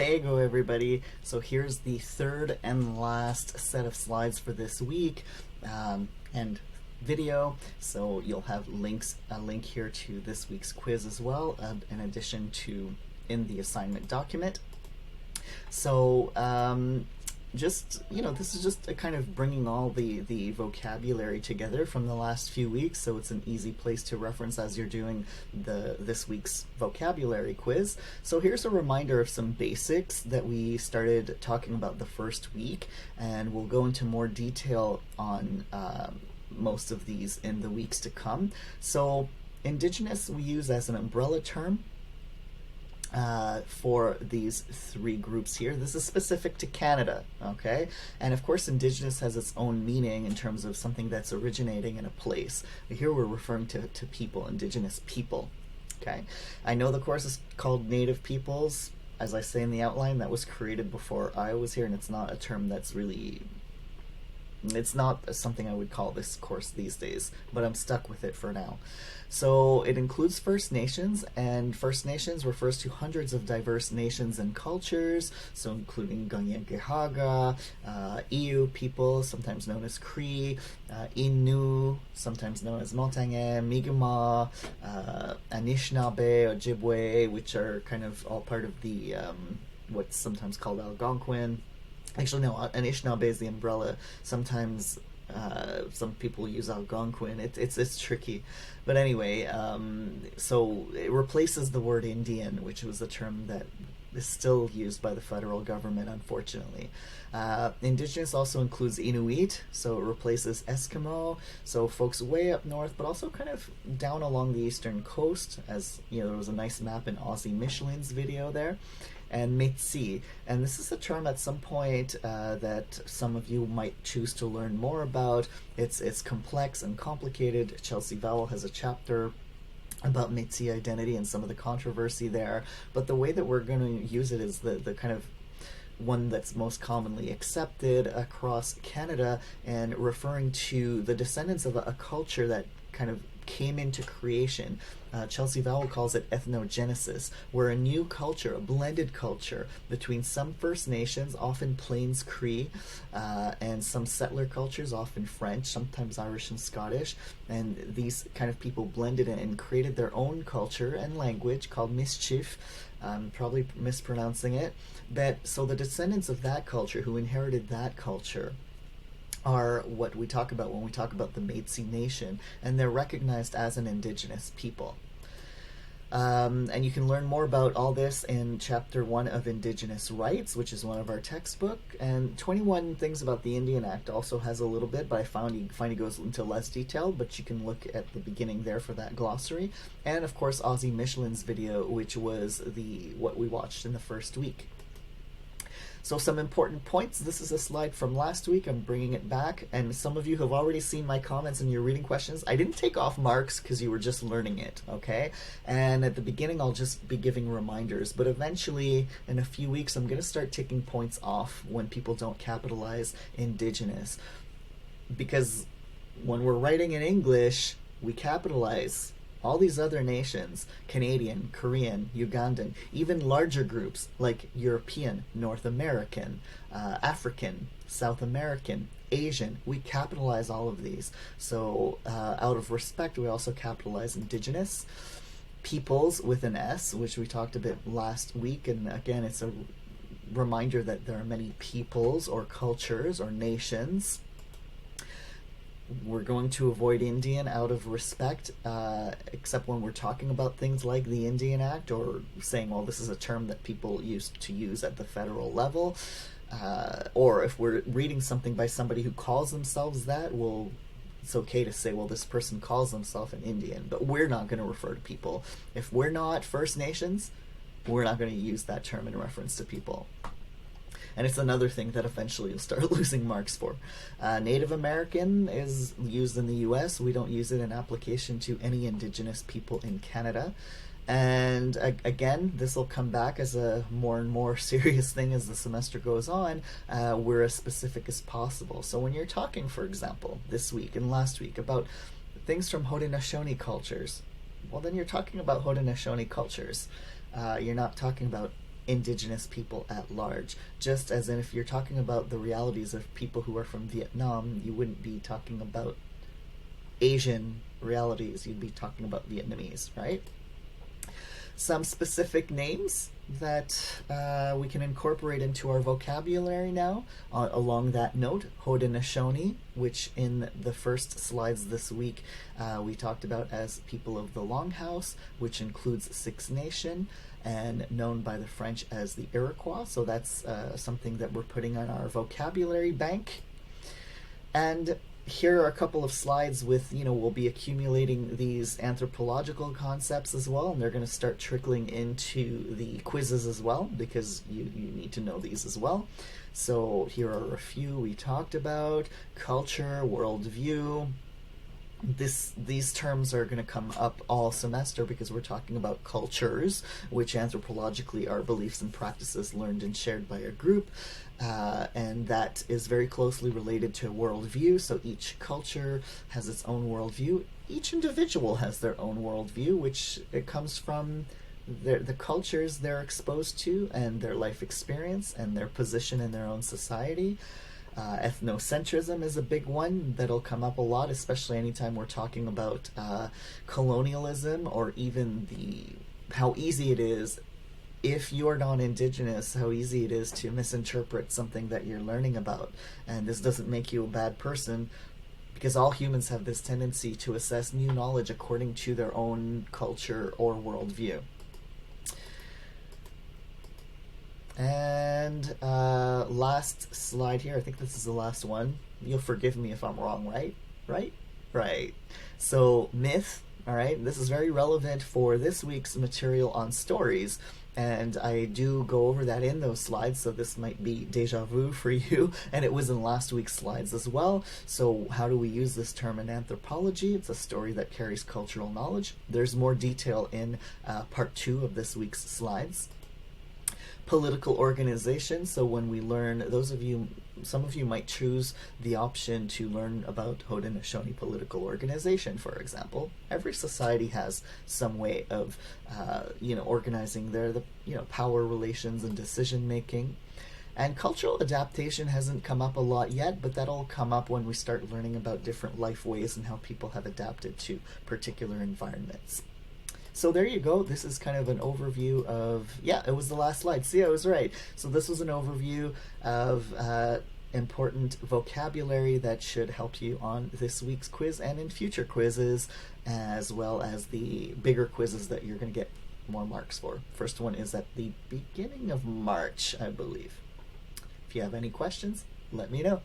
Sego, everybody. So here's the third and last set of slides for this week and video. So you'll have a link here to this week's quiz as well, in addition to in the assignment document. So just, this is just a kind of bringing all the vocabulary together from the last few weeks, so it's an easy place to reference as you're doing this week's vocabulary quiz. So here's a reminder of some basics that we started talking about the first week, and we'll go into more detail on most of these in the weeks to come. So Indigenous we use as an umbrella term for these three groups here. This is specific to Canada, okay? And of course, Indigenous has its own meaning in terms of something that's originating in a place. Here we're referring to people, Indigenous people, okay? I know the course is called Native Peoples. As I say in the outline, that was created before I was here, and it's not a term that's really... It's not something I would call this course these days, but I'm stuck with it for now. So it includes First Nations, and First Nations refers to hundreds of diverse nations and cultures, so including Kanien'kehá:ka, Iu people, sometimes known as Cree, Innu, sometimes known as Montagnais, Mi'kmaq, Anishinaabe, Ojibwe, which are kind of all part of the what's sometimes called Algonquin. Actually, no, Anishinaabe is the umbrella. Sometimes some people use Algonquin. It's tricky. But anyway, so it replaces the word Indian, which was a term that is still used by the federal government, unfortunately. Indigenous also includes Inuit, so it replaces Eskimo, so folks way up north, but also kind of down along the eastern coast, as there was a nice map in Aussie Michelin's video there. And Métis, and this is a term at some point that some of you might choose to learn more about. It's complex and complicated. Chelsea Vowell has a chapter about Métis identity and some of the controversy there, but the way that we're going to use it is the kind of one that's most commonly accepted across Canada, and referring to the descendants of a culture that kind of came into creation. Chelsea Vowell calls it ethnogenesis, where a new culture, a blended culture between some First Nations, often Plains Cree, and some settler cultures, often French, sometimes Irish and Scottish, and these kind of people blended and created their own culture and language called Mischief, probably mispronouncing it, so the descendants of that culture who inherited that culture are what we talk about when we talk about the Métis Nation, and they're recognized as an Indigenous people. And you can learn more about all this in Chapter 1 of Indigenous Rights, which is one of our textbook, and 21 Things About the Indian Act also has a little bit, but I find it goes into less detail, but you can look at the beginning there for that glossary. And of course Aussie Michelin's video, which was what we watched in the first week. So some important points. This is a slide from last week. I'm bringing it back, and some of you have already seen my comments and your reading questions. I didn't take off marks because you were just learning it, okay? And at the beginning I'll just be giving reminders, but eventually in a few weeks I'm going to start taking points off when people don't capitalize Indigenous, because when we're writing in English we capitalize all these other nations: Canadian, Korean, Ugandan, even larger groups like European, North American, African, South American, Asian. We capitalize all of these. So out of respect, we also capitalize Indigenous. Peoples with an S, which we talked a bit last week, and again, it's a reminder that there are many peoples or cultures or nations. We're going to avoid Indian out of respect, except when we're talking about things like the Indian Act, or saying, well, this is a term that people used to use at the federal level, or if we're reading something by somebody who calls themselves that, it's okay to say, well, this person calls themselves an Indian, but we're not going to refer to people. If we're not First Nations, we're not going to use that term in reference to people. And it's another thing that eventually you'll start losing marks for. Native American is used in the US. We don't use it in application to any Indigenous people in Canada. And again, this will come back as a more and more serious thing as the semester goes on. We're as specific as possible. So when you're talking, for example, this week and last week about things from Haudenosaunee cultures, well, then you're talking about Haudenosaunee cultures. You're not talking about indigenous people at large. Just as in if you're talking about the realities of people who are from Vietnam, you wouldn't be talking about Asian realities, you'd be talking about Vietnamese, right? Some specific names that we can incorporate into our vocabulary now. Along that note, Haudenosaunee, which in the first slides this week we talked about as people of the Longhouse, which includes Six Nation and known by the French as the Iroquois. So that's something that we're putting on our vocabulary bank. And here are a couple of slides with, we'll be accumulating these anthropological concepts as well, and they're going to start trickling into the quizzes as well, because you need to know these as well. So here are a few we talked about: culture, worldview. These terms are going to come up all semester because we're talking about cultures, which anthropologically are beliefs and practices learned and shared by a group, and that is very closely related to worldview. So each culture has its own worldview. Each individual has their own worldview, which it comes from the cultures they're exposed to and their life experience and their position in their own society. Ethnocentrism is a big one that'll come up a lot, especially anytime we're talking about colonialism, or even how easy it is, if you're non-Indigenous, how easy it is to misinterpret something that you're learning about. And this doesn't make you a bad person, because all humans have this tendency to assess new knowledge according to their own culture or worldview. And last slide here, I think this is the last one. You'll forgive me if I'm wrong, right? Right. So myth, all right, this is very relevant for this week's material on stories. And I do go over that in those slides, so this might be deja vu for you, and it was in last week's slides as well. So how do we use this term in anthropology? It's a story that carries cultural knowledge. There's more detail in part 2 of this week's slides. Political organization. So when we learn, some of you might choose the option to learn about Haudenosaunee political organization, for example. Every society has some way of, organizing their power relations and decision making. And cultural adaptation hasn't come up a lot yet, but that'll come up when we start learning about different life ways and how people have adapted to particular environments. So there you go. This is kind of an overview of, it was the last slide. See, I was right. So this was an overview of important vocabulary that should help you on this week's quiz and in future quizzes, as well as the bigger quizzes that you're going to get more marks for. First one is at the beginning of March, I believe. If you have any questions, let me know.